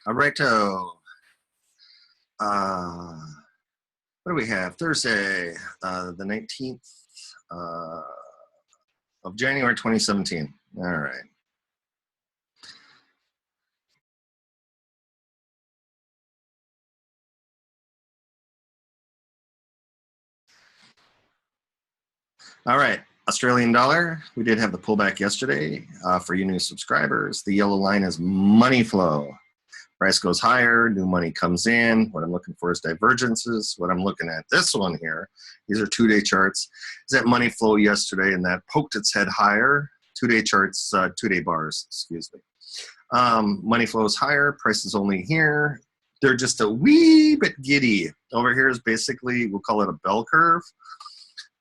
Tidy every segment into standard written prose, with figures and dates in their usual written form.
All right. What do we have? Thursday, the 19th of January 2017. All right. All right. Australian dollar. We did have the pullback yesterday. For you new subscribers, the yellow line is money flow. Price goes higher, new money comes in. What I'm looking for is divergences. What I'm looking at, this one here, these are 2-day charts, is that money flow yesterday, and that poked its head higher. 2-day charts, 2-day bars, excuse me. Money flows higher, price is only here. They're just a wee bit giddy. Over here is basically, we'll call it a bell curve.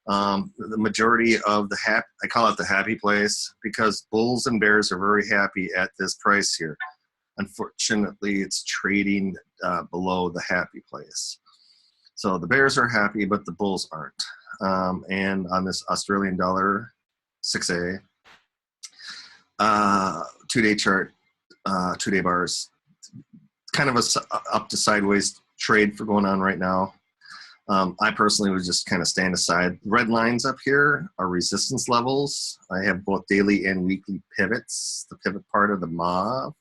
The majority of the I call it the happy place, because bulls and bears are very happy at this price here. Unfortunately, it's trading below the happy place. So the bears are happy, but the bulls aren't. And on this Australian dollar 6A, 2-day chart, 2-day bars, kind of a up to sideways trade for going on right now. I personally would just kind of stand aside. Red lines up here are resistance levels. I have both daily and weekly pivots, the pivot part of the mauve.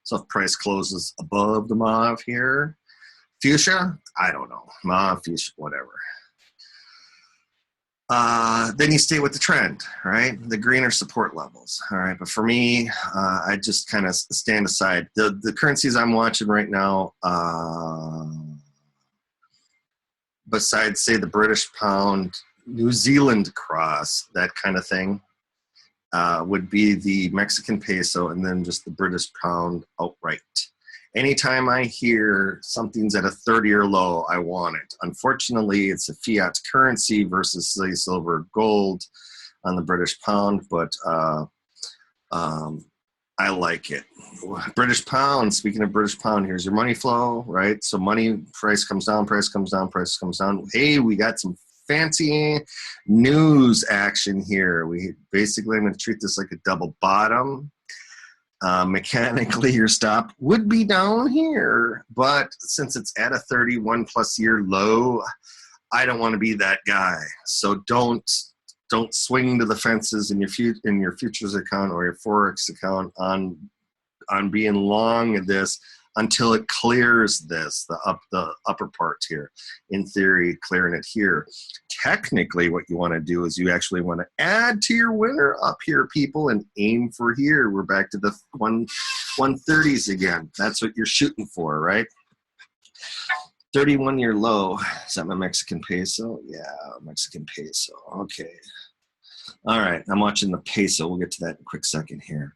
So if price closes above the mauve here, fuchsia, I don't know, mauve, fuchsia, whatever. Then you stay with the trend, right? The green are support levels, all right? But for me, I just kind of stand aside. The currencies I'm watching right now, besides, say, the British pound, New Zealand cross, that kind of thing, would be the Mexican peso and then just the British pound outright. Anytime I hear something's at a 30-year low, I want it. Unfortunately, it's a fiat currency versus, say, silver or gold on the British pound, but I like it. British pound, speaking of British pound, here's your money flow, right? So money, price comes down, price comes down, price comes down. Hey, we got some fancy news action here. I'm going to treat this like a double bottom. Mechanically, your stop would be down here, but since it's at a 31+ year low, I don't want to be that guy. So don't swing to the fences in your futures account or your forex account on being long this until it clears this, the upper part here. In theory, clearing it here. Technically, what you want to do is you actually want to add to your winner up here, people, and aim for here. We're back to the 130s again. That's what you're shooting for, right? 31-year low. Is that my Mexican peso? Yeah, Mexican peso. Okay. All right, I'm watching the peso. We'll get to that in a quick second here.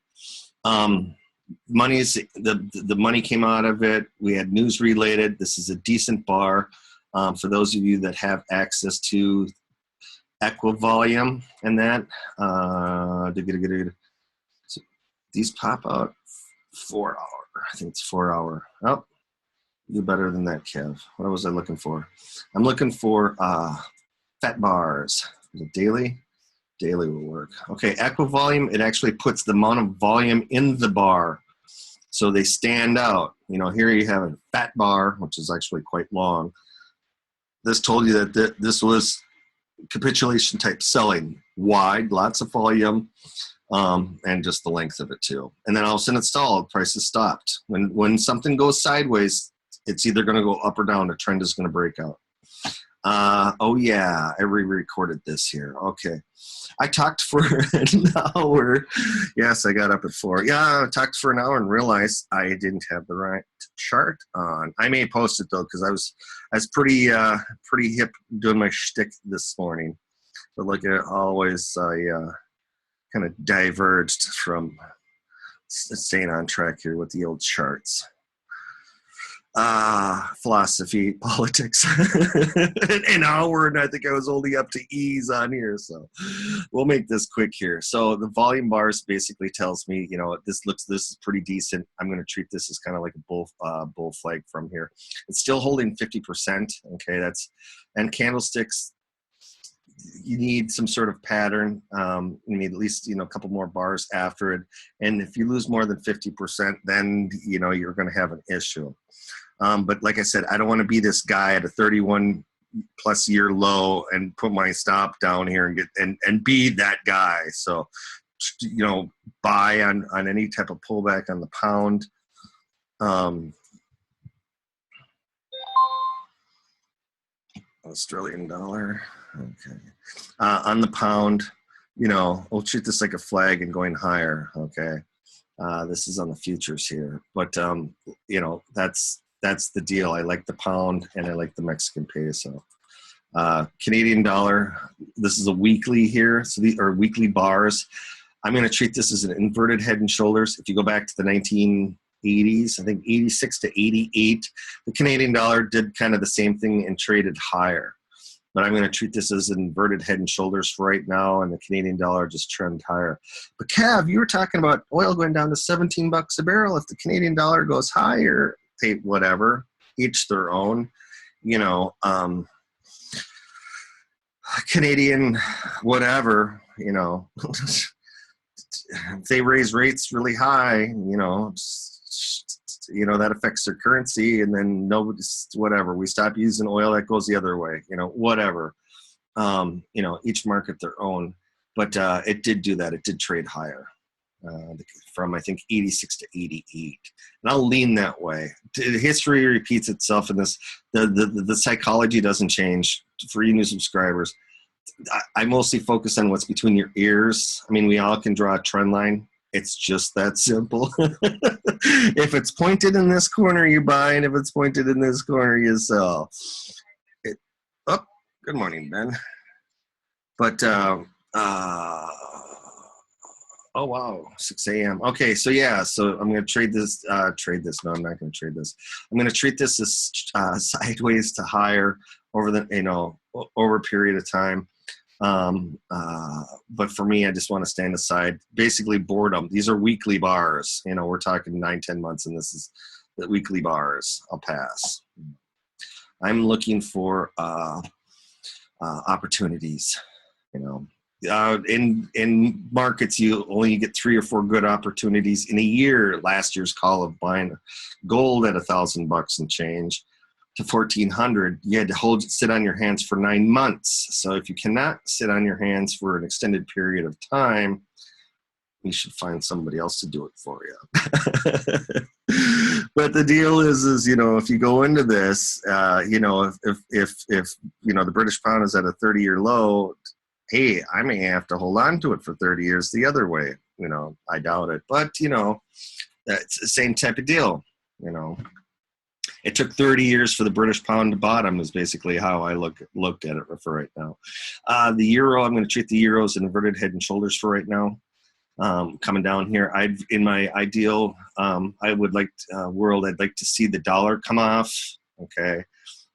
Money is the money came out of it. We had news related. This is a decent bar for those of you that have access to equivolume and that. So these pop out 4 hour. I think it's 4 hour. Oh, you better than that, Kev. What was I looking for? I'm looking for fat bars. The daily. Daily will work. Okay, equivolume, it actually puts the amount of volume in the bar so they stand out. You know, here you have a fat bar, which is actually quite long. This told you that this was capitulation type selling, wide, lots of volume, and just the length of it too. And then all of a sudden it stalled, prices stopped. When something goes sideways, it's either going to go up or down. The trend is going to break out. Oh yeah, I re-recorded this here. Okay. I talked for an hour. Yes, I got up at 4. Yeah, I talked for an hour and realized I didn't have the right chart on. I may post it though, because I was pretty hip doing my shtick this morning. But like always, I kind of diverged from staying on track here with the old charts. Philosophy, politics, an hour, and I think I was only up to E's on here, so we'll make this quick here. So the volume bars basically tells me, you know, this is pretty decent. I'm going to treat this as kind of like a bull flag from here. It's still holding 50%. Okay, and candlesticks. you need some sort of pattern. You need at least, a couple more bars after it. And if you lose more than 50%, then, you're going to have an issue. But like I said, I don't want to be this guy at a 31 plus year low and put my stop down here and and be that guy. So, buy on any type of pullback on the pound. Australian dollar. Okay. On the pound, we'll treat this like a flag and going higher. Okay. This is on the futures here, but that's the deal. I like the pound and I like the Mexican peso. Canadian dollar. This is a weekly here. So these are weekly bars. I'm going to treat this as an inverted head and shoulders. If you go back to the 1980s, I think 86 to 88, the Canadian dollar did kind of the same thing and traded higher. But I'm going to treat this as an inverted head and shoulders for right now, and the Canadian dollar just trend higher. But Cav, you were talking about oil going down to 17 bucks a barrel. If the Canadian dollar goes higher, hey, whatever, each their own. Canadian, whatever, if they raise rates really high, that affects their currency, and then nobody's whatever. We stop using oil, that goes the other way, whatever. Each market their own, but it did do that. It did trade higher from I think 86 to 88, and I'll lean that way. History repeats itself in this. The psychology doesn't change for you new subscribers. I mostly focus on what's between your ears. I mean, we all can draw a trend line. It's just that simple. If it's pointed in this corner, you buy, and if it's pointed in this corner, you sell. Good morning, Ben. But, oh, wow, 6 a.m. Okay, so yeah, so I'm going to trade this. No, I'm not going to trade this. I'm going to treat this as sideways to higher over the, over a period of time. But for me, I just want to stand aside. Basically, boredom. These are weekly bars. We're talking 9-10 months, and this is the weekly bars. I'll pass. I'm looking for opportunities. In markets, you only get 3 or 4 good opportunities in a year. Last year's call of buying gold at $1,000 and change to 1,400, you had to sit on your hands for 9 months. So if you cannot sit on your hands for an extended period of time, you should find somebody else to do it for you. But the deal is, if you go into this, if the British pound is at a 30-year low, hey, I may have to hold on to it for 30 years the other way. I doubt it. But, it's the same type of deal, It took 30 years for the British pound to bottom is basically how I looked at it for right now. The euro, I'm going to treat the euro as an inverted head and shoulders for right now. Coming down here, in my ideal world, I'd like to see the dollar come off, okay,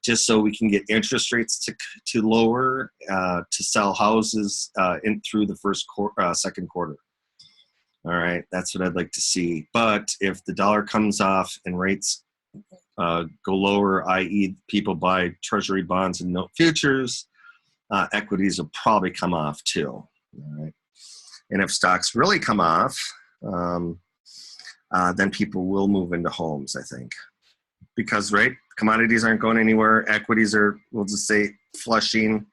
just so we can get interest rates to lower to sell houses through the second quarter. All right, that's what I'd like to see. But if the dollar comes off and rates go lower, i.e. people buy treasury bonds and note futures, equities will probably come off too. All right. And if stocks really come off, then people will move into homes, I think. Because, right, commodities aren't going anywhere. Equities are, we'll just say, flushing,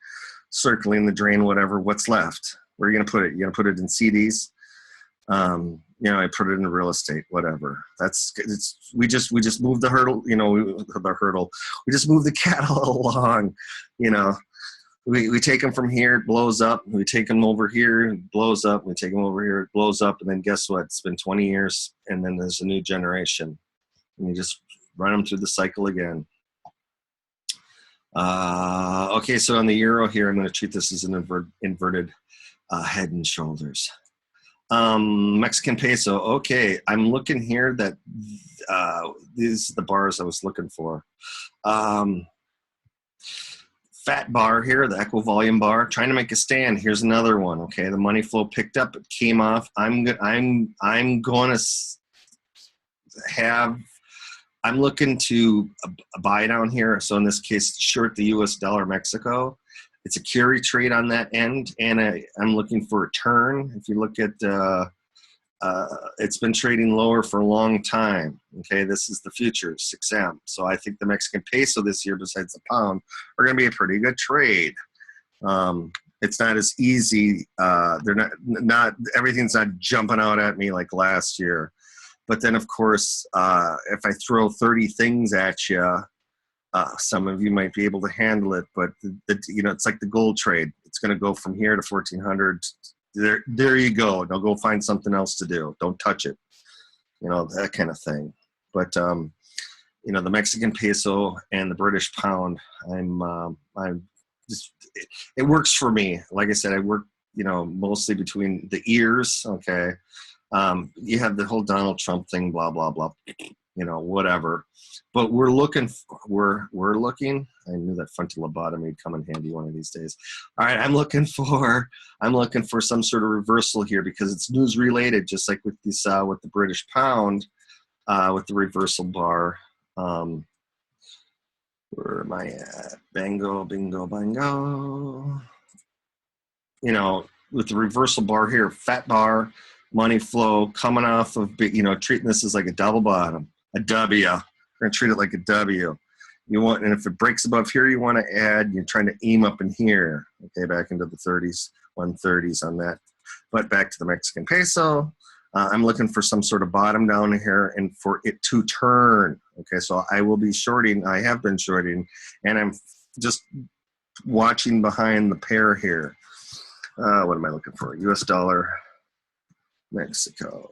circling the drain, whatever. What's left? Where are you going to put it? You're going to put it in CDs? I put it in real estate, whatever. We just moved the hurdle, we just moved the cattle along, we take them from here, it blows up. We take them over here, it blows up. We take them over here, it blows up. And then guess what? It's been 20 years and then there's a new generation and you just run them through the cycle again. Okay. So on the euro here, I'm going to treat this as an inverted head and shoulders. Mexican peso. Okay, I'm looking here that these are the bars I was looking for. Fat bar here, the equivolume bar, trying to make a stand. Here's another one. Okay, the money flow picked up, it came off. I'm looking to buy down here. So in this case, short the US dollar Mexico. it's a carry trade on that end, and I'm looking for a turn. If you look at, it's been trading lower for a long time. Okay, this is the futures, 6M. So I think the Mexican peso this year, besides the pound, are going to be a pretty good trade. It's not as easy. They're not everything's not jumping out at me like last year. But then, of course, if I throw 30 things at you, some of you might be able to handle it. But it's like the gold trade. It's going to go from here to 1400. There you go. Now go find something else to do. Don't touch it. That kind of thing. But the Mexican peso and the British pound, I'm just, it works for me. Like I said, I work mostly between the ears. Okay. You have the whole Donald Trump thing, blah blah blah, whatever. But we're looking. I knew that frontal lobotomy would come in handy one of these days. All right, I'm looking for some sort of reversal here because it's news related, just like with this with the British pound, with the reversal bar. Where am I at? Bingo, bingo, bingo. With the reversal bar here, fat bar, money flow coming off of, treating this as like a double bottom, a W. We're going to treat it like a W. And if it breaks above here, you want to add, you're trying to aim up in here, okay, back into the 30s, 130s on that. But back to the Mexican peso, I'm looking for some sort of bottom down here and for it to turn. Okay, so I will be shorting. I have been shorting, and I'm just watching behind the pair here. What am I looking for? US dollar, Mexico.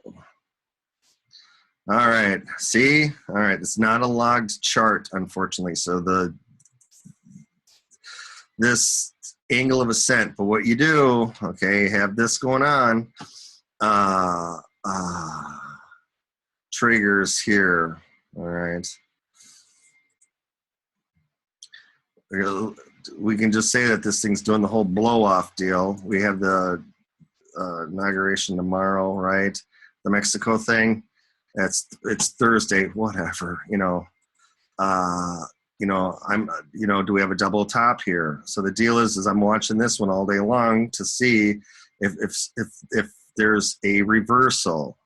All right, see? All right, it's not a logged chart, unfortunately. So this angle of ascent, but what you do, okay, have this going on, triggers here, all right. We can just say that this thing's doing the whole blow-off deal. We have the inauguration tomorrow, right? The Mexico thing. It's Thursday, whatever. Do we have a double top here? So the deal is I'm watching this one all day long to see if there's a reversal.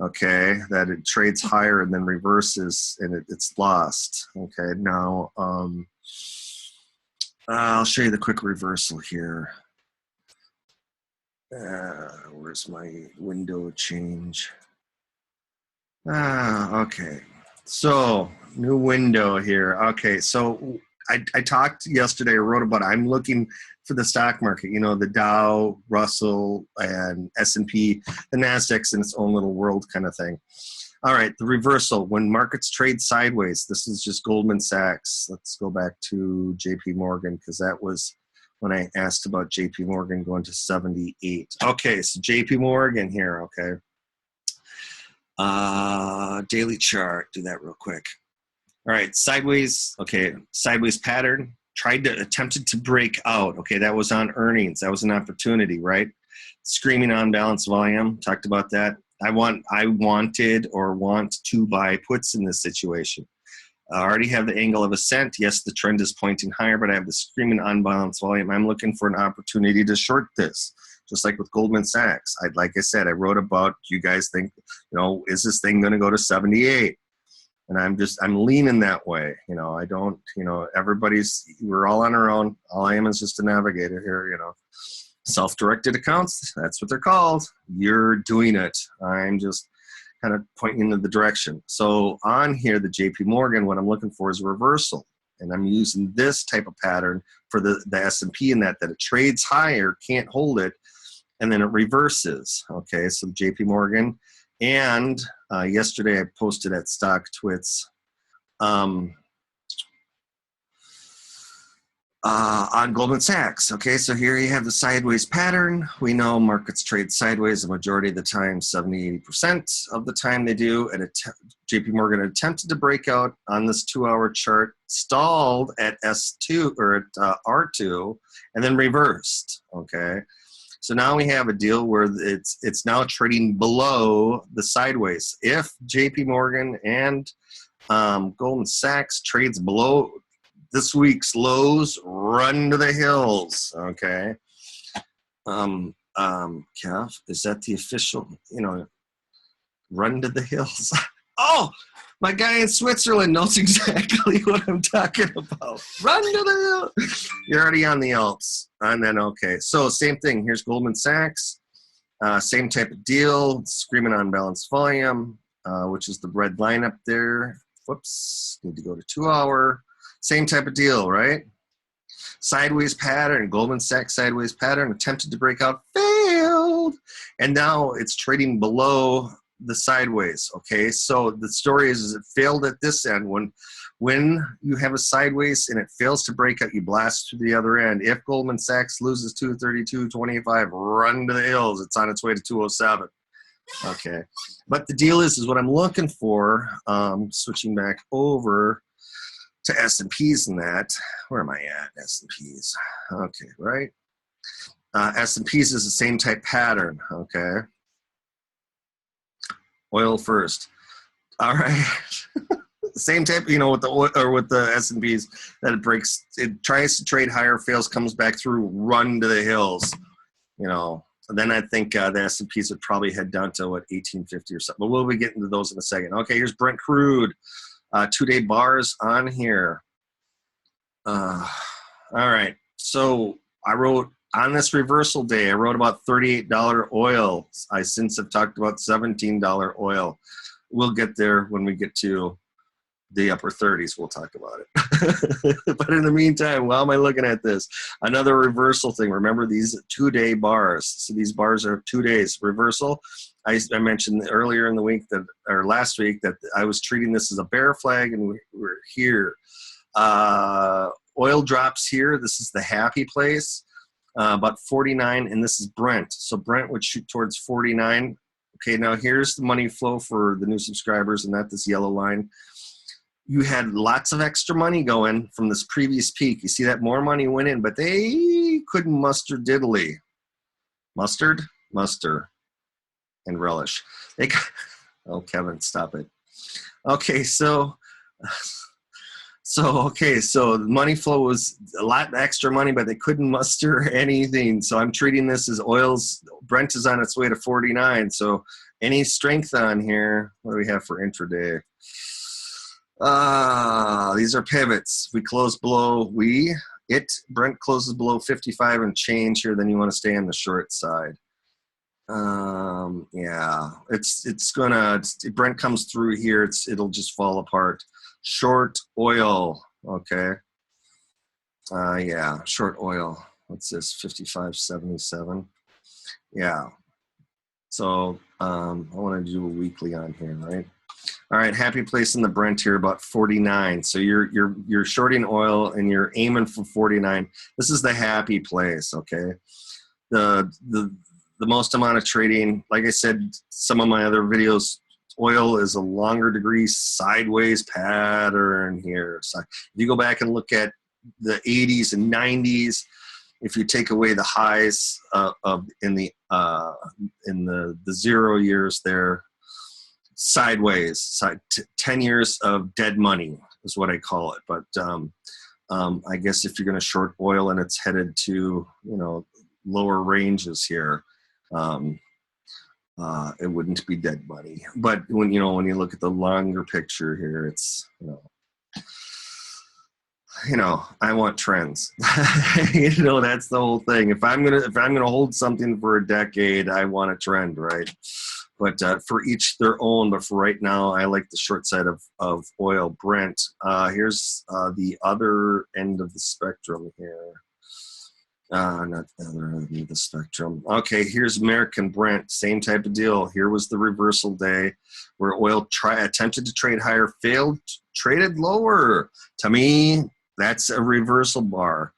Okay, that it trades higher and then reverses and it's lost. Okay, now I'll show you the quick reversal here. Where's my window change? Okay, so new window here. Okay, so I talked yesterday, I wrote about it. I'm looking for the stock market, the Dow, Russell, and S&P. The NASDAQ's in its own little world kind of thing. All right, the reversal. When markets trade sideways, this is just Goldman Sachs. Let's go back to JP Morgan because that was when I asked about JP Morgan going to 78. Okay, so JP Morgan here, okay. Daily chart, do that real quick. All right, sideways, okay, sideways pattern. Attempted to break out. Okay, that was on earnings. That was an opportunity, right? Screaming on balance volume. Talked about that. I want to buy puts in this situation. I already have the angle of ascent. Yes, the trend is pointing higher, but I have the screaming unbalanced volume. I'm looking for an opportunity to short this, just like with Goldman Sachs. Like I said, I wrote about, you guys think, is this thing going to go to 78? And I'm leaning that way. I don't, we're all on our own. All I am is just a navigator here, Self-directed accounts, that's what they're called. You're doing it. I'm just kind of pointing into the direction. So on here, the JP Morgan, what I'm looking for is a reversal. And I'm using this type of pattern for the S&P in that it trades higher, can't hold it, and then it reverses. Okay, so the JP Morgan. And yesterday I posted at Stock Twits on Goldman Sachs. Okay, so here you have the sideways pattern. We know markets trade sideways the majority of the time, 70-80% of the time they do. And JP Morgan attempted to break out on this 2-hour chart, stalled at S2 or at R2, and then reversed. Okay, so now we have a deal where it's now trading below the sideways. If JP Morgan and Goldman Sachs trades below this week's lows, run to the hills, okay? Kev, is that the official, run to the hills? Oh, my guy in Switzerland knows exactly what I'm talking about. Run to the hills. You're already on the Alps. And then, okay, so same thing. Here's Goldman Sachs. Same type of deal, screaming on balanced volume, which is the red line up there. Whoops, need to go to 2 hour. Same type of deal, right? Sideways pattern, Goldman Sachs sideways pattern, attempted to break out, failed. And now it's trading below the sideways, okay? So the story is it failed at this end. When you have a sideways and it fails to break out, you blast to the other end. If Goldman Sachs loses 232.25, run to the hills. It's on its way to 207. Okay, but the deal is what I'm looking for, switching back over to S&Ps and that. Where am I at? S&Ps. Okay, right? S&Ps is the same type pattern, okay? Oil first. All right. Same type, with the oil, or with the S&Ps, that it breaks, it tries to trade higher, fails, comes back through, run to the hills, And then I think the S&Ps would probably head down to 1850 or something. But we'll be getting to those in a second. Okay, here's Brent crude, 2-day bars on here. All right, so I wrote on this reversal day, I wrote about $38 oil. I since have talked about $17 oil. We'll get there when we get to the upper 30s. We'll talk about it. But in the meantime, while am I looking at this? Another reversal thing. Remember these 2-day bars. So these bars are 2 days reversal. I mentioned earlier in the week or last week that I was treating this as a bear flag, and we're here. Oil drops here. This is the happy place, about 49, and this is Brent. So Brent would shoot towards 49. Okay, now here's the money flow for the new subscribers, and not this yellow line. You had lots of extra money going from this previous peak. You see that more money went in, but they couldn't muster diddly. Mustard, muster, and relish. Oh, Kevin, stop it. Okay, so the money flow was a lot extra money, but they couldn't muster anything. So I'm treating this as Brent is on its way to 49. So any strength on here, what do we have for intraday? These are pivots. We close below, Brent closes below 55 and change here, then you want to stay on the short side. Yeah, Brent comes through here, it'll just fall apart. Short oil, okay. Yeah, short oil. What's this, 55.77? Yeah. So I want to do a weekly on here, right? All right, happy place in the Brent here, about 49. So you're shorting oil and you're aiming for 49. This is the happy place, okay? The most amount of trading, like I said, some of my other videos, oil is a longer degree sideways pattern here. So if you go back and look at the 80s and 90s, if you take away the highs in the 0 years there, sideways, 10 years of dead money is what I call it. But I guess if you're going to short oil and it's headed to lower ranges here, it wouldn't be dead money. But when you look at the longer picture here, it's I want trends. That's the whole thing. If I'm gonna hold something for a decade, I want a trend, right? But for each their own. But for right now, I like the short side of oil, Brent. Here's the other end of the spectrum here. Not the other end of the spectrum. Okay, here's American Brent. Same type of deal. Here was the reversal day where oil attempted to trade higher, failed, traded lower. To me, that's a reversal bar.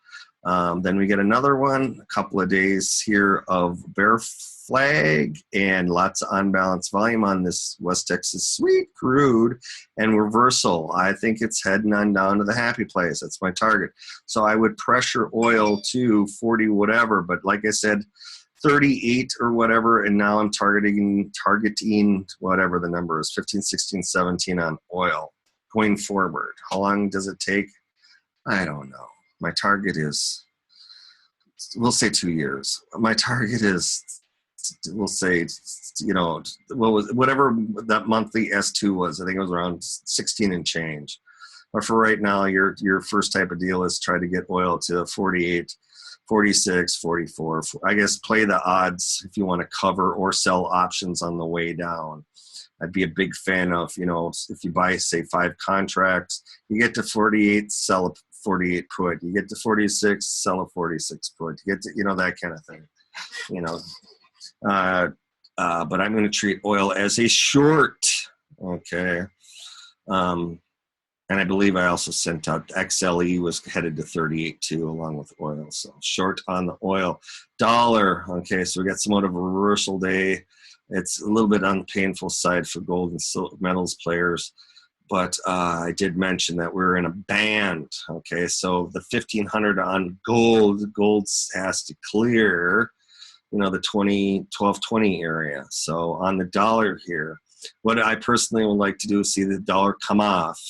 Then we get another one, a couple of days here of bear flag and lots of unbalanced volume on this West Texas sweet crude and reversal. I think it's heading on down to the happy place. That's my target. So I would pressure oil to 40 whatever, but like I said, 38 or whatever, and now I'm targeting whatever the number is, 15, 16, 17 on oil going forward. How long does it take? I don't know. My target is, we'll say 2 years. My target is, we'll say, you know, whatever that monthly S2 was. I think it was around 16 and change. But for right now, your first type of deal is try to get oil to 48, 46, 44. I guess play the odds if you want to cover or sell options on the way down. I'd be a big fan of, you know, if you buy, say, 5 contracts, you get to 48, sell a 48 put. You get to 46, sell a 46 put. You get to, you know, that kind of thing, you know. But I'm going to treat oil as a short, okay. And I believe I also sent out XLE was headed to 38 too, along with oil. So short on the oil. Dollar, okay, so we got somewhat of a reversal day. It's a little bit on the painful side for gold and silver metals players. But I did mention that we're in a band, okay? So the 1,500 on gold has to clear, you know, the 1220 area. So on the dollar here, what I personally would like to do is see the dollar come off.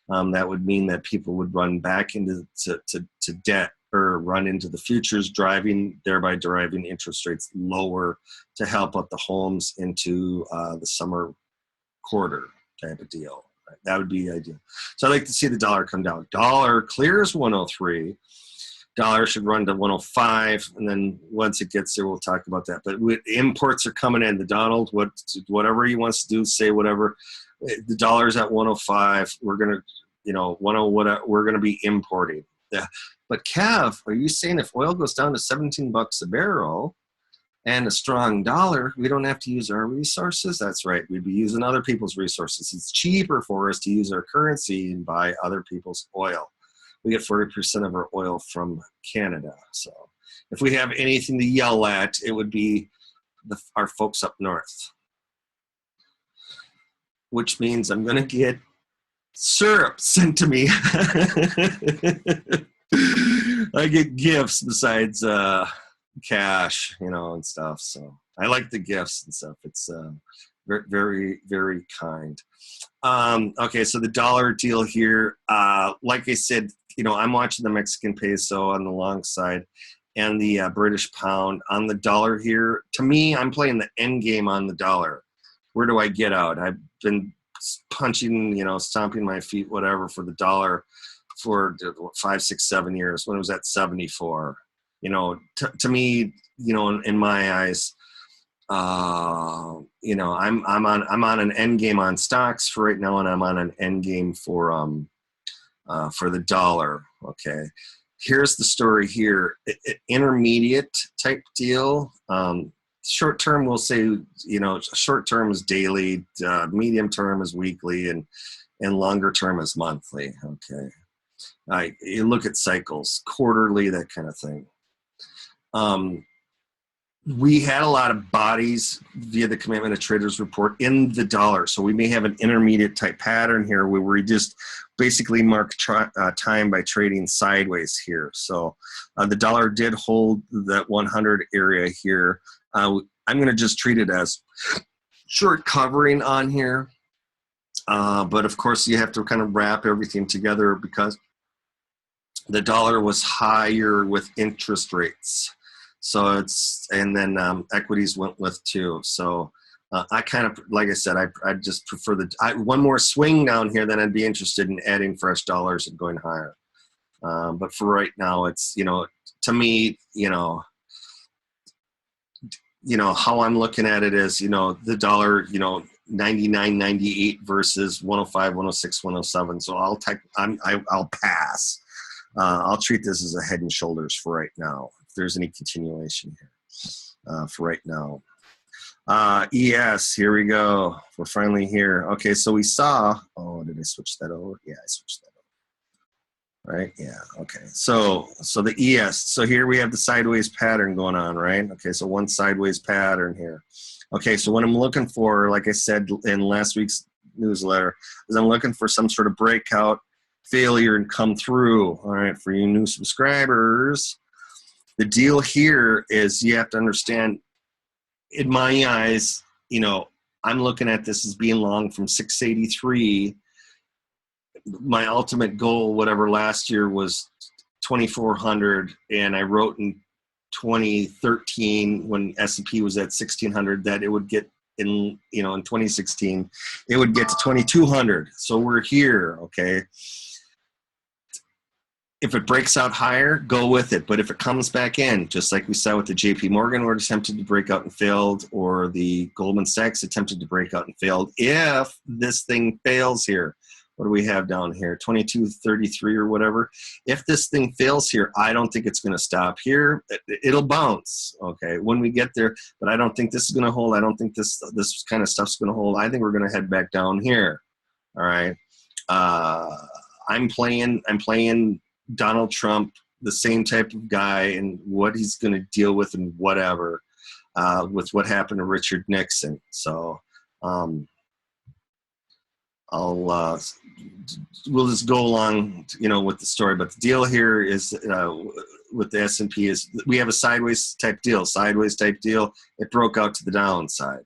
That would mean that people would run back into to debt or run into the futures, thereby driving interest rates lower to help out the homes into the summer quarter type of deal. Right? That would be the ideal. So I'd like to see the dollar come down. Dollar clears 103. Dollar should run to 105, and then once it gets there, we'll talk about that. But imports are coming in. The Donald, whatever he wants to do, say whatever. The dollar's at 105. We're gonna, you know, we're gonna be importing. Yeah. But Kev, are you saying if oil goes down to $17 a barrel and a strong dollar, we don't have to use our resources? That's right. We'd be using other people's resources. It's cheaper for us to use our currency and buy other people's oil. We get 40% of our oil from Canada. So if we have anything to yell at, it would be our folks up north. Which means I'm going to get syrup sent to me. I get gifts besides cash, you know, and stuff. So I like the gifts and stuff. It's very, very, very kind. Okay, so the dollar deal here, like I said, you know, I'm watching the Mexican peso on the long side and the British pound. On the dollar here, to me, I'm playing the end game on the dollar. Where do I get out? I've been punching, you know, stomping my feet, whatever, for the dollar for 5, 6, 7 years when it was at 74. You know, to me, you know, in my eyes, you know, I'm on an end game on stocks for right now, and I'm on an end game for the dollar. Okay, here's the story here. Intermediate type deal. Short term, we'll say, you know, short term is daily, medium term is weekly, and longer term is monthly. Okay, you look at cycles, quarterly, that kind of thing. We had a lot of bodies via the commitment of traders report in the dollar. So we may have an intermediate type pattern here where we just basically mark time by trading sideways here. So the dollar did hold that 100 area here. I'm going to just treat it as short covering on here. But of course, you have to kind of wrap everything together because the dollar was higher with interest rates. So and then equities went with too. So I kind of, like I said, I just prefer one more swing down here, then I'd be interested in adding fresh dollars and going higher. But for right now, it's, you know, to me, you know, how I'm looking at it is, you know, the dollar, you know, 99, 98 versus 105, 106, 107. So I'll pass. I'll treat this as a head and shoulders for right now. If there's any continuation here for right now. ES, here we go. We're finally here. Okay, so we saw, oh, did I switch that over? Yeah, I switched that over. Right, yeah, okay. So the ES, so here we have the sideways pattern going on, right? Okay, so one sideways pattern here. Okay, so what I'm looking for, like I said in last week's newsletter, is I'm looking for some sort of breakout failure and come through. All right, for you new subscribers, the deal here is you have to understand, in my eyes, you know, I'm looking at this as being long from 683 my ultimate goal, whatever last year was 2,400, and I wrote in 2013 when S&P was at 1,600 that it would get in 2016 it would get to 2,200. So we're here, okay. If it breaks out higher, go with it. But if it comes back in, just like we saw with the JP Morgan, where it attempted to break out and failed, or the Goldman Sachs attempted to break out and failed, if this thing fails here, what do we have down here? 2233 or whatever. If this thing fails here, I don't think it's going to stop here. It'll bounce, okay, when we get there. But I don't think this is going to hold. I don't think this kind of stuff's going to hold. I think we're going to head back down here. All right. I'm playing Donald Trump, the same type of guy, and what he's going to deal with and whatever, with what happened to Richard Nixon. So we'll just go along, with the story. But the deal here is with the S&P is we have a sideways type deal. It broke out to the downside.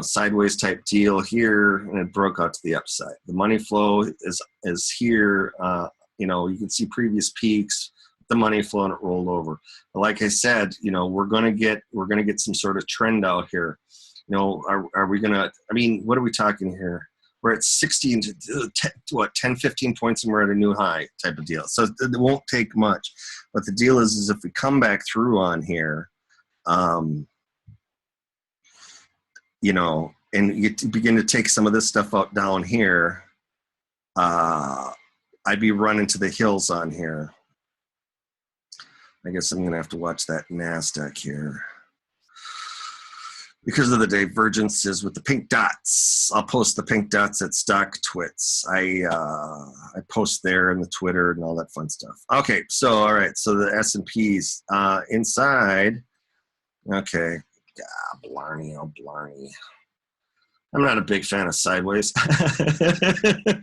Sideways type deal here, and it broke out to the upside. The money flow is here. You can see previous peaks, the money flow, and it rolled over. But like I said, we're gonna get some sort of trend out here. Are we gonna? I mean, what are we talking here? We're at 16 to 10, 15 points, and we're at a new high type of deal. So it won't take much. But the deal is if we come back through on here, and you begin to take some of this stuff out down here, I'd be running to the hills on here. I guess I'm going to have to watch that NASDAQ here because of the divergences with the pink dots. I'll post the pink dots at Stock Twits. I post there in the Twitter and all that fun stuff. Okay, so all right, so the S&Ps inside. Okay, blarney, oh blarney. I'm not a big fan of sideways,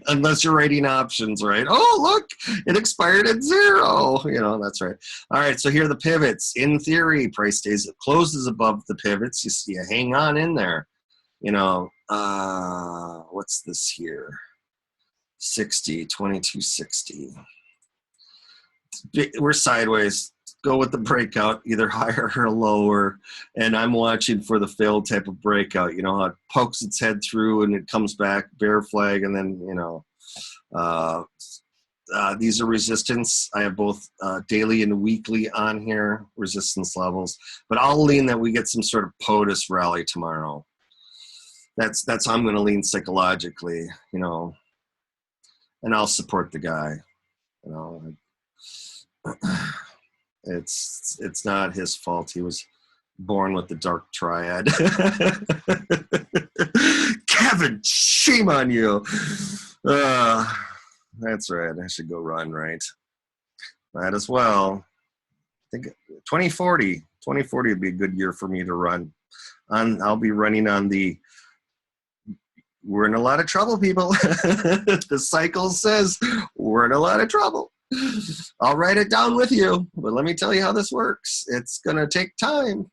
unless you're writing options, right? Oh, look, it expired at 0. That's right. All right, so here are the pivots. In theory, price stays, closes above the pivots. You hang on in there. What's this here? 60, 2260. We're sideways. Go with the breakout, either higher or lower, and I'm watching for the failed type of breakout. How it pokes its head through and it comes back, bear flag, and then these are resistance. I have both daily and weekly on here, resistance levels, but I'll lean that we get some sort of POTUS rally tomorrow. That's how I'm going to lean psychologically, and I'll support the guy. It's not his fault. He was born with the dark triad. Kevin, shame on you. That's right. I should go run, right? Might as well. I think 2040 would be a good year for me to run. I'll be running on the. We're in a lot of trouble, people. The cycle says we're in a lot of trouble. I'll write it down with you, but let me tell you how this works. It's going to take time,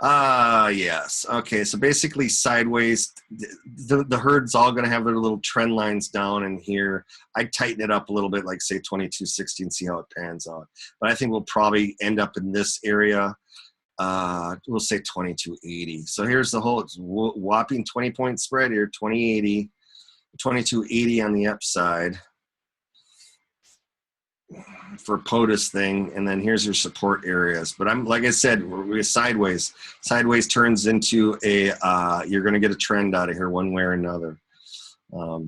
Yes. Okay, so basically sideways, the herd's all going to have their little trend lines down in here. I tighten it up a little bit, like say 2260, and see how it pans out. But I think we'll probably end up in this area. We'll say 2280. So here's the whole whopping 20-point spread here, 2080, 2280 on the upside for POTUS thing, and then here's your support areas. But I'm like I said, we're sideways. Sideways turns into a you're going to get a trend out of here one way or another. But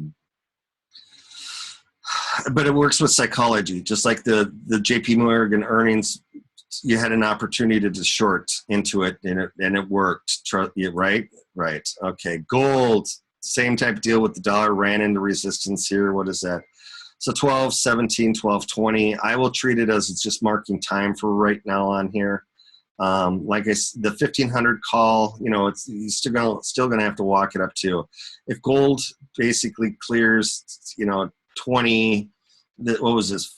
it works with psychology, just like the JP Morgan earnings. You had an opportunity to short into it, and it worked. Right. Okay. Gold, same type of deal with the dollar. Ran into resistance here. What is that? So 12, 17, 12, 20. I will treat it as it's just marking time for right now on here. Like the 1500 call, it's you're still gonna have to walk it up to. If gold basically clears, 20, what was this,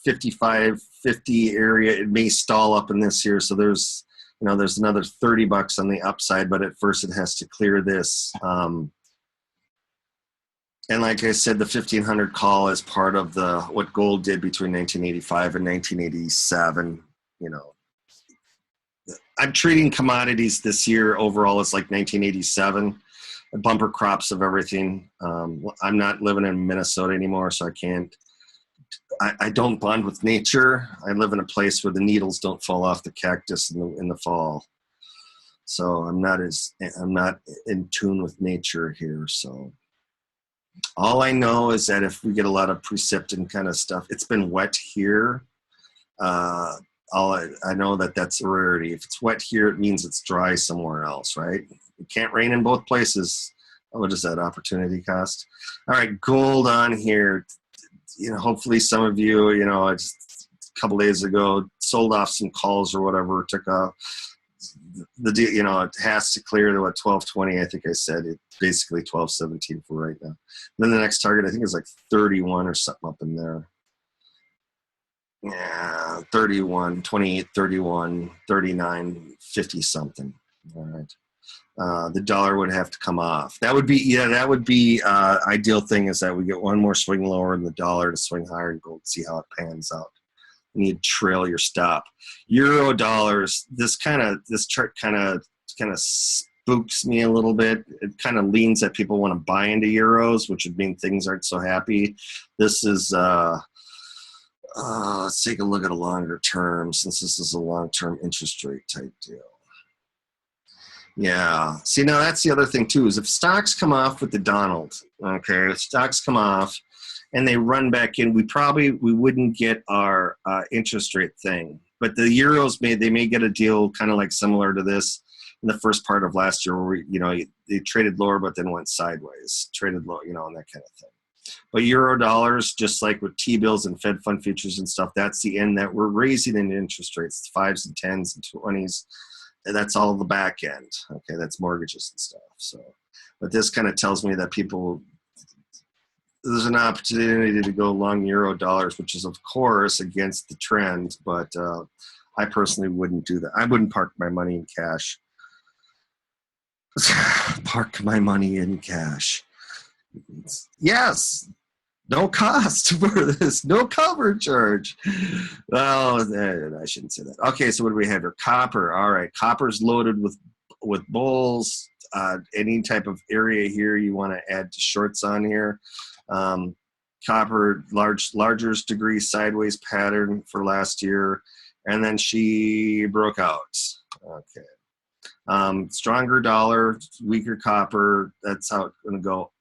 55, 50 area, it may stall up in this here. So there's another $30 on the upside, but at first it has to clear this. And like I said, the 1500 call is part of the what gold did between 1985 and 1987. You know, I'm treating commodities this year overall as like 1987, bumper crops of everything. I'm not living in Minnesota anymore, so I can't. I don't bond with nature. I live in a place where the needles don't fall off the cactus in the fall, so I'm not in tune with nature here. So all I know is that if we get a lot of precip and kind of stuff, it's been wet here. Uh, I know that that's a rarity. If it's wet here, it means it's dry somewhere else, right? It can't rain in both places. What is that opportunity cost? All right, gold on here. You know, hopefully some of you, you know, just a couple days ago sold off some calls or whatever, took off the deal. You know, it has to clear to what 1220. I think I said it basically 1217 for right now. And then the next target I think is like 31 or something up in there. Yeah, 31, 28, 31, 39, 50 something. All right. The dollar would have to come off. That would be, ideal thing is that we get one more swing lower in the dollar to swing higher in gold, see how it pans out. You need to trail your stop. Euro dollars, this chart kind of spooks me a little bit. It kind of leans that people want to buy into euros, which would mean things aren't so happy. This is, let's take a look at a longer term, since this is a long-term interest rate type deal. Yeah. See, now that's the other thing too, is if stocks come off with the Donald, okay, if stocks come off and they run back in, we wouldn't get our interest rate thing. But the euros may get a deal kind of like similar to this in the first part of last year, where they traded lower but then went sideways, traded low, and that kind of thing. But euro dollars, just like with T-bills and Fed fund futures and stuff, that's the end that we're raising in interest rates, 5s and 10s and 20s. That's all the back end. Okay, that's mortgages and stuff. So, but this kind of tells me that there's an opportunity to go long euro dollars, which is of course against the trend. But I personally wouldn't do that. I wouldn't park my money in cash. Park my money in cash. Yes. No cost for this, no cover charge. Well, I shouldn't say that. Okay, so what do we have here? Copper. All right, copper's loaded with bulls. Any type of area here you want to add to shorts on here. Copper, larger degree sideways pattern for last year, and then she broke out. Okay. Stronger dollar, weaker copper. That's how it's going to go.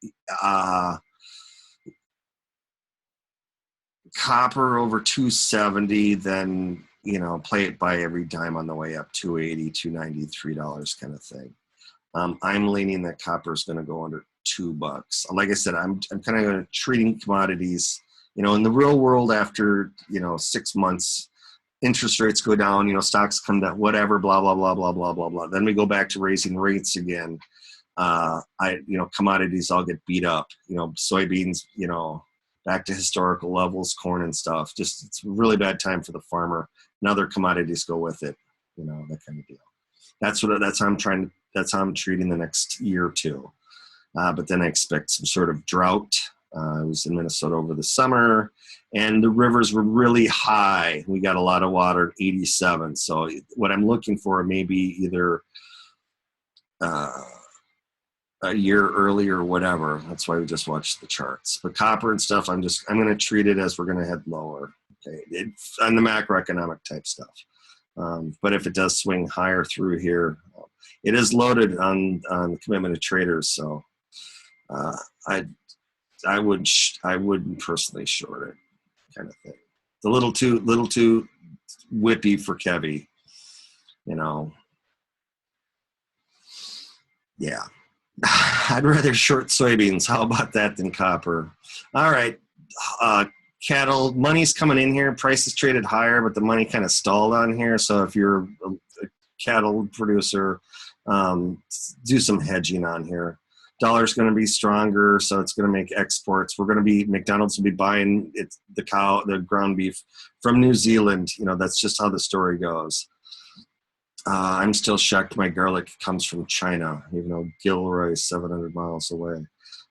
Copper over 270, then play it by every dime on the way up, 280, 290, $3 kind of thing. I'm leaning that copper is going to go under $2. Like I said, I'm kind of treating commodities, in the real world after 6 months, interest rates go down, stocks come down, whatever, blah blah blah blah blah blah blah. Then we go back to raising rates again. Commodities all get beat up. Soybeans, back to historical levels, corn and stuff. Just it's a really bad time for the farmer. And other commodities go with it, that kind of deal. That's how I'm treating the next year or two. But then I expect some sort of drought. I was in Minnesota over the summer, and the rivers were really high. We got a lot of water, 87. So what I'm looking for may be either a year early or whatever. That's why we just watched the charts. But copper and stuff, I'm going to treat it as we're going to head lower. Okay, on the macroeconomic type stuff. But if it does swing higher through here, it is loaded on the commitment of traders. So I wouldn't personally short it, kind of thing. It's a little too whippy for Kevy, Yeah. I'd rather short soybeans. How about that than copper? All right. Cattle, money's coming in here. Prices traded higher, but the money kind of stalled on here. So if you're a cattle producer, do some hedging on here. Dollar's going to be stronger, so it's going to make exports. McDonald's will be buying the ground beef from New Zealand. That's just how the story goes. I'm still shocked my garlic comes from China, even though Gilroy is 700 miles away.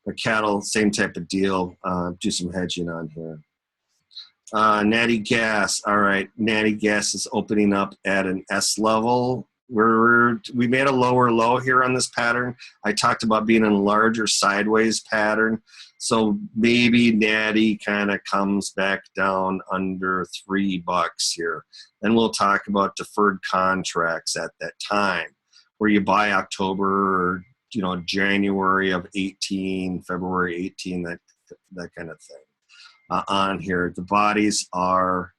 The cattle, same type of deal. Do some hedging on here. Natty gas. All right, natty gas is opening up at an S level. We made a lower low here on this pattern. I talked about being in a larger sideways pattern. So maybe natty kind of comes back down under $3 here. Then we'll talk about deferred contracts at that time, where you buy October or January of 18, February 18, that kind of thing. On here, the bodies are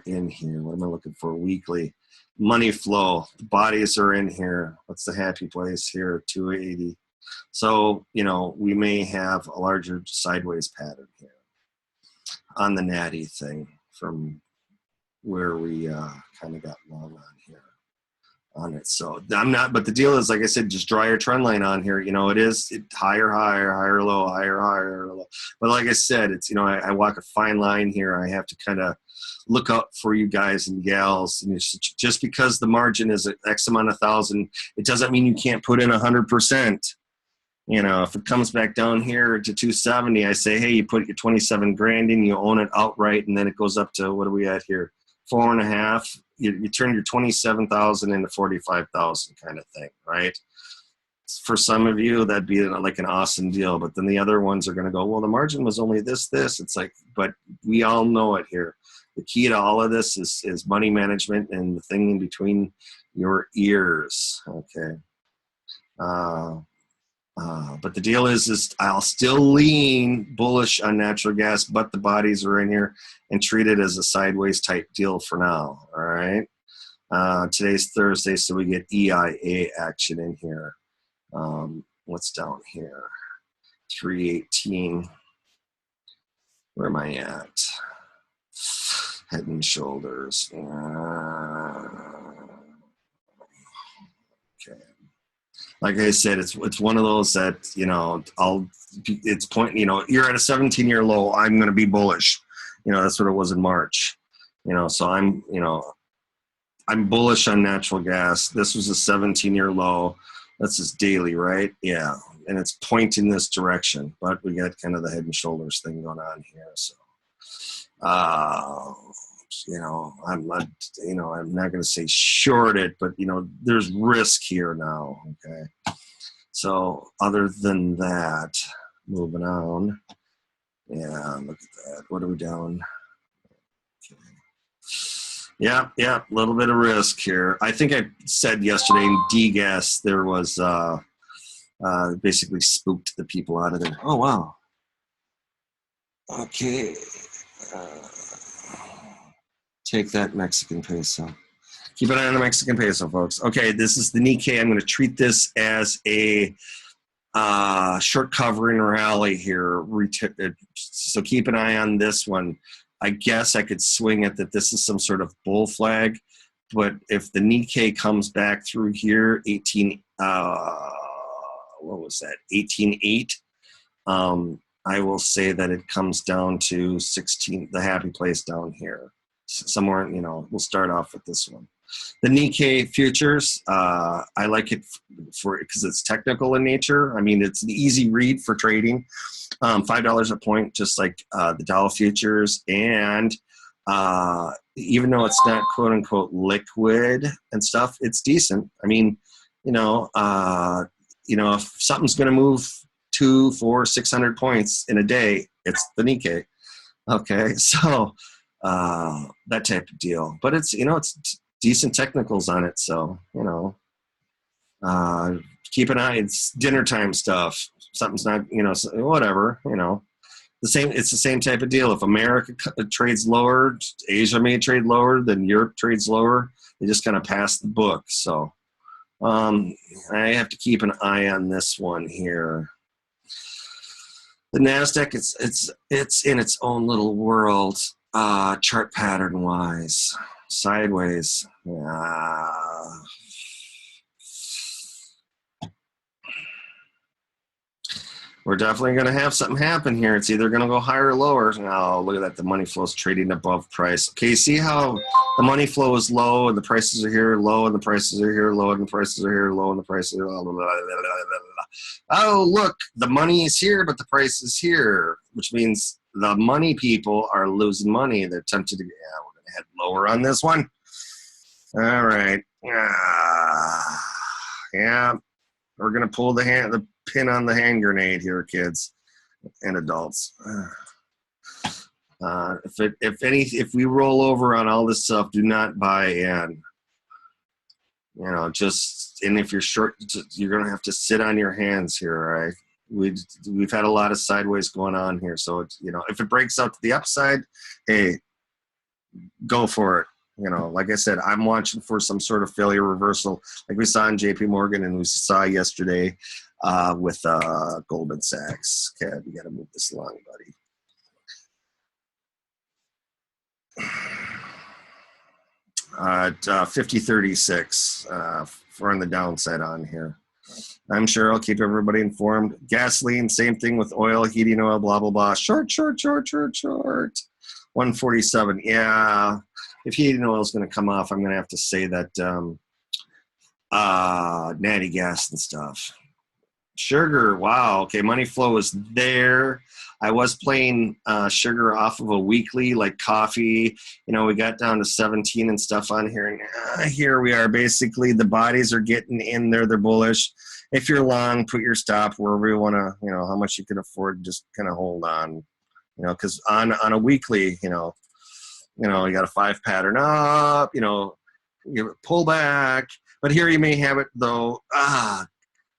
in here. What am I looking for? Weekly money flow. The bodies are in here. What's the happy place here? 280. So we may have a larger sideways pattern here on the natty thing from where we kind of got long on here on it. So I'm not, but the deal is, like I said, just draw your trend line on here. It's higher, low, higher, low. But like I said, it's, I walk a fine line here. I have to kind of look up for you guys and gals. And just because the margin is X amount of thousand, it doesn't mean you can't put in 100%. If it comes back down here to 270, I say, hey, you put your 27 grand in, you own it outright, and then it goes up to, what are we at here? 4.5. You turn your 27,000 into 45,000 kind of thing, right? For some of you, that'd be like an awesome deal. But then the other ones are going to go, well, the margin was only this. It's like, but we all know it here. The key to all of this is money management and the thing in between your ears. Okay. But the deal is I'll still lean bullish on natural gas, but the bodies are in here, and treat it as a sideways type deal for now. All right. Today's Thursday, so we get EIA action in here. What's down here? 318. Where am I at? Head and shoulders. Okay. Like I said, it's one of those that, it's point, you're at a 17-year low. I'm going to be bullish. That's what it was in March. So I'm bullish on natural gas. This was a 17-year low. That's just daily, right? Yeah. And it's pointing this direction, but we got kind of the head and shoulders thing going on here. So, I'm not going to say short it, but there's risk here now. Okay. So other than that, moving on. Yeah, look at that. What are we down? Okay. Yeah, a little bit of risk here. I think I said yesterday in D-Gas there was basically spooked the people out of there. Oh, wow. Okay. Take that Mexican peso. Keep an eye on the Mexican peso, folks. Okay, this is the Nikkei. I'm going to treat this as a short covering rally here. So keep an eye on this one. I guess I could swing it that this is some sort of bull flag, but if the Nikkei comes back through here, 18.8, I will say that it comes down to 16, the happy place down here. Somewhere, we'll start off with this one. The Nikkei futures, I like it because it's technical in nature. I mean, it's an easy read for trading. $5 a point, just like the Dow futures. And even though it's not quote unquote liquid and stuff, it's decent. I mean, if something's going to move 200, 400, 600 points in a day, it's the Nikkei. Okay, so that type of deal. But it's it's decent technicals on it, so keep an eye. It's dinner time stuff. Something's not whatever. It's the same type of deal. If America trades lower, Asia may trade lower, then Europe trades lower. They just kind of pass the book. So I have to keep an eye on this one here. The NASDAQ, it's in its own little world, chart pattern wise, sideways. We're definitely going to have something happen here. It's either going to go higher or lower. Oh, look at that. The money flow is trading above price. Okay, see how the money flow is low and the prices are here low and the prices are here low and the prices are here low and the prices are low. Blah, blah, blah, blah, blah. oh, look, the money is here, but the price is here, which means the money people are losing money. They're tempted to, yeah, we're going to head lower on this one. All right. Yeah, we're going to pull the pin on the hand grenade here, kids and adults. If we roll over on all this stuff, do not buy in. You know, and if you're short, you're going to have to sit on your hands here, all right? We've had a lot of sideways going on here. So, you know, if it breaks out to the upside, hey, go for it. You know, like I said, I'm watching for some sort of failure reversal like we saw in JP Morgan and we saw yesterday with Goldman Sachs. Okay, we got to move this along, buddy. At 5036 for on the downside on here. I'm sure I'll keep everybody informed. Gasoline, same thing with oil, heating oil, blah, blah, blah. Short. 147. Yeah, if heating oil is going to come off, I'm going to have to say that natty gas and stuff. Sugar, wow. Okay, money flow is there. I was playing sugar off of a weekly, like coffee. You know, we got down to 17 and stuff on here. And here we are. Basically, the bodies are getting in there. They're bullish. If you're long, put your stop wherever you want to, you know, how much you can afford. Just kind of hold on, you know, because on a weekly, you got a 5 pattern up, you know, you pull back. But here you may have it, though.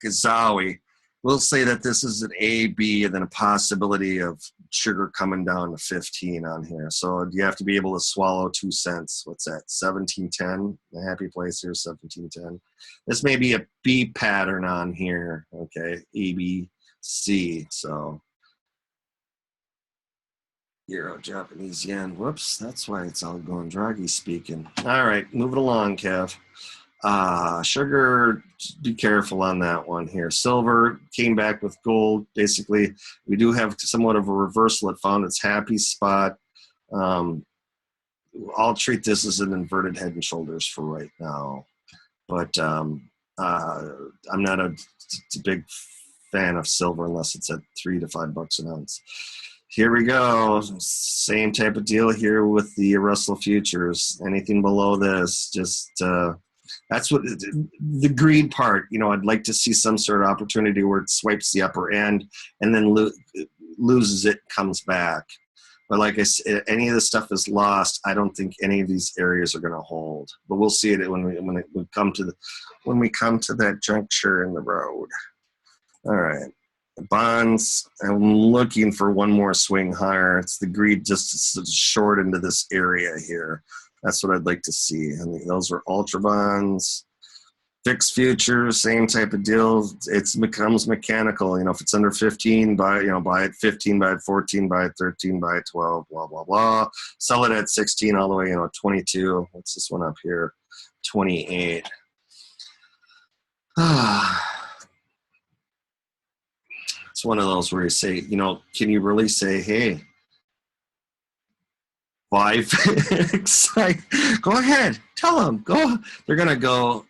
Gazawi. We'll say that this is an A, B, and then a possibility of sugar coming down to 15 on here. So you have to be able to swallow 2 cents. What's that? 1710. The happy place here, 1710. This may be a B pattern on here. Okay, A, B, C. So Euro, Japanese yen. Whoops, that's why it's all going Draghi speaking. All right, moving along, Kev. Sugar, be careful on that one here. Silver came back with gold. Basically, we do have somewhat of a reversal. It found its happy spot. I'll treat this as an inverted head and shoulders for right now. But I'm not a big fan of silver unless it's at $3 to $5 an ounce. Here we go. Same type of deal here with the Russell futures. Anything below this, just that's what the greed part, you know, I'd like to see some sort of opportunity where it swipes the upper end and then loses it, comes back. But like I said, any of this stuff is lost. I don't think any of these areas are going to hold. But we'll see it when we come to that juncture in the road. All right. Bonds, I'm looking for one more swing higher. It's the greed just to short into this area here. That's what I'd like to see. I mean, those are ultra bonds. Fixed futures, same type of deal. It becomes mechanical. You know, if it's under 15, buy it 15, buy it 14, buy it 13, buy it 12, blah, blah, blah. Sell it at 16 all the way, 22. What's this one up here? 28. It's one of those where you say, can you really say, hey, buy VIX? Go ahead, tell them. Go. They're going to go,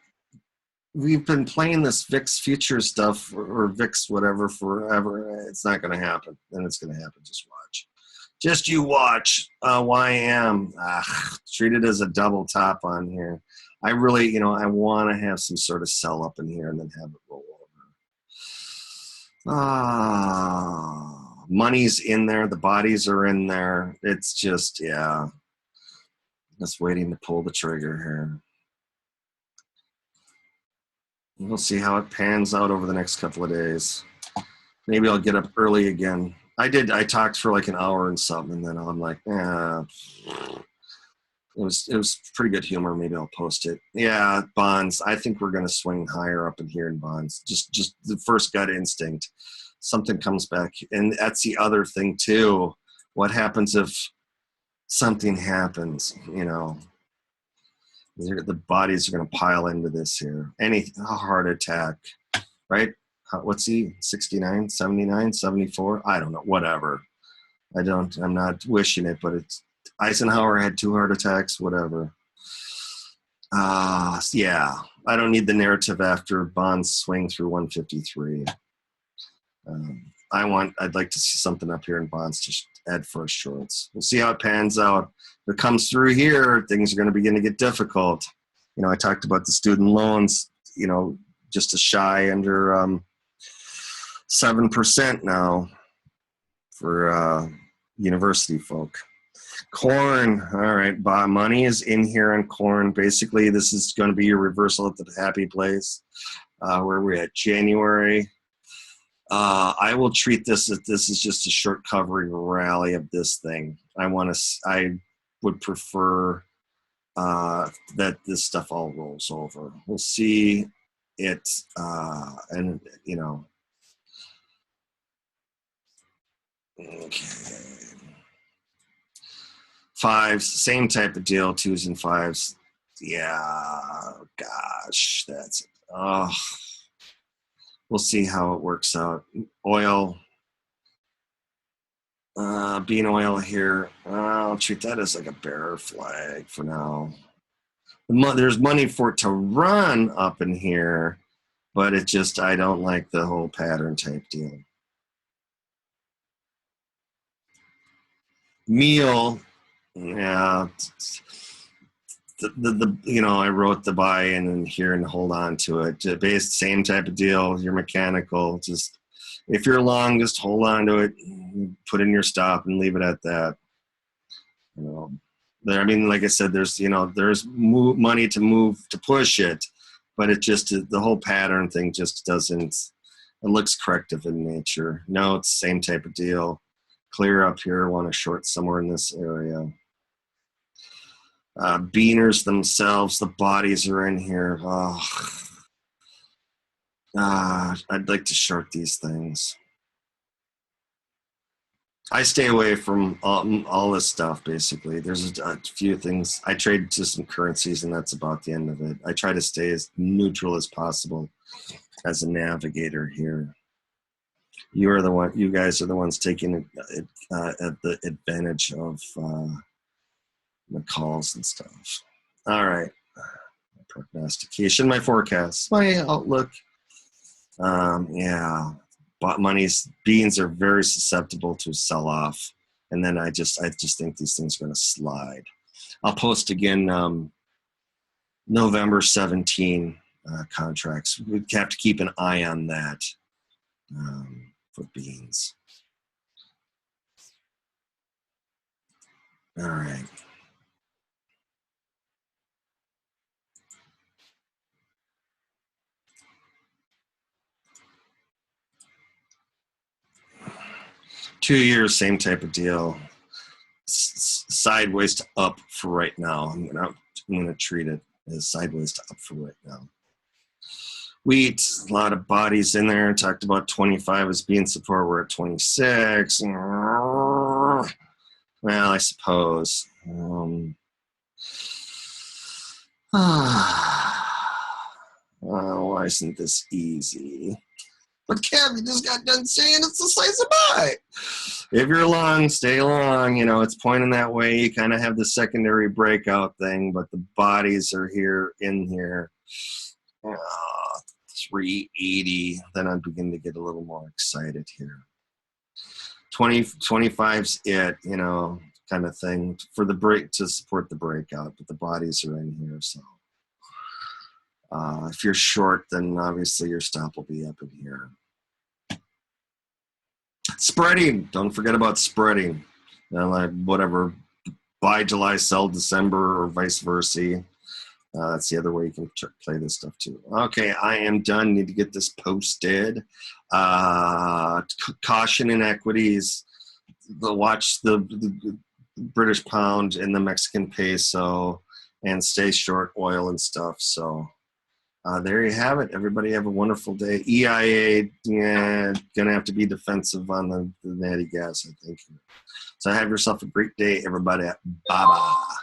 we've been playing this VIX future stuff or VIX whatever forever. It's not going to happen. Then it's going to happen. Just watch. Just you watch. YM. Treat it as a double top on here. I really, I want to have some sort of sell up in here and then have it roll over. Money's in there. The bodies are in there. It's just, just waiting to pull the trigger here. We'll see how it pans out over the next couple of days. Maybe I'll get up early again. I talked for like an hour and something, and then I'm like, it was pretty good humor. Maybe I'll post it. Yeah, bonds. I think we're going to swing higher up in here in bonds. Just the first gut instinct. Something comes back. And that's the other thing too. What happens if something happens, the bodies are going to pile into this here. A heart attack, right? What's he, 69, 79, 74? I don't know, whatever. I'm not wishing it, but it's Eisenhower had 2 heart attacks, whatever. I don't need the narrative after bonds swing through 153. I'd like to see something up here in bonds to add first shorts. We'll see how it pans out. If it comes through here, things are going to begin to get difficult. You know, I talked about the student loans, you know, just a shy under 7% now for university folk. Corn, all right, money is in here on corn. Basically, this is going to be your reversal at the happy place. Where we're at January. I will treat this as this is just a short covering rally of this thing. I would prefer that this stuff all rolls over. We'll see it, and you know. Okay. Fives, same type of deal. Twos and fives. Yeah, gosh, that's it. Oh. We'll see how it works out. Oil, bean oil here. I'll treat that as like a bearer flag for now. There's money for it to run up in here, but it just, I don't like the whole pattern type deal. Meal, yeah. You know, I wrote the buy-in in here and hold on to it. Based same type of deal. You're mechanical. Just if you're long, just hold on to it, put in your stop, and leave it at that. You know, I mean, like I said, there's money to move to push it, but it just the whole pattern thing just doesn't. It looks corrective in nature. No, it's the same type of deal. Clear up here. Want to short somewhere in this area. Beaners themselves, the bodies are in here. I'd like to short these things. I stay away from all this stuff, basically. There's a few things. I trade to some currencies, and that's about the end of it. I try to stay as neutral as possible as a navigator here. You guys are the ones taking the advantage of the calls and stuff. All right. My prognostication, my forecast, my outlook. Yeah. Beans are very susceptible to sell off. And then I just think these things are going to slide. I'll post again November 17 contracts. We have to keep an eye on that for beans. All right. Two years, same type of deal. Sideways to up for right now. I'm gonna treat it as sideways to up for right now. Wheat, a lot of bodies in there. Talked about 25 as being support. We're at 26. Well, I suppose. Why isn't this easy? But Kev, you just got done saying it's the size of buy. If you're long, stay long. You know, it's pointing that way. You kind of have the secondary breakout thing, but the bodies are here, in here. 380. Then I begin to get a little more excited here. 25's it, you know, kind of thing for the break to support the breakout, but the bodies are in here. So if you're short, then obviously your stop will be up in here. Spreading, don't forget about spreading. Like whatever, buy July, sell December, or vice versa. That's the other way you can play this stuff too. Okay, I am done. Need to get this posted. Caution in equities. Watch the British pound and the Mexican peso, and stay short oil and stuff. So there you have it. Everybody have a wonderful day. EIA, yeah, gonna have to be defensive on the natty gas, I think. So have yourself a great day, everybody. Bye-bye.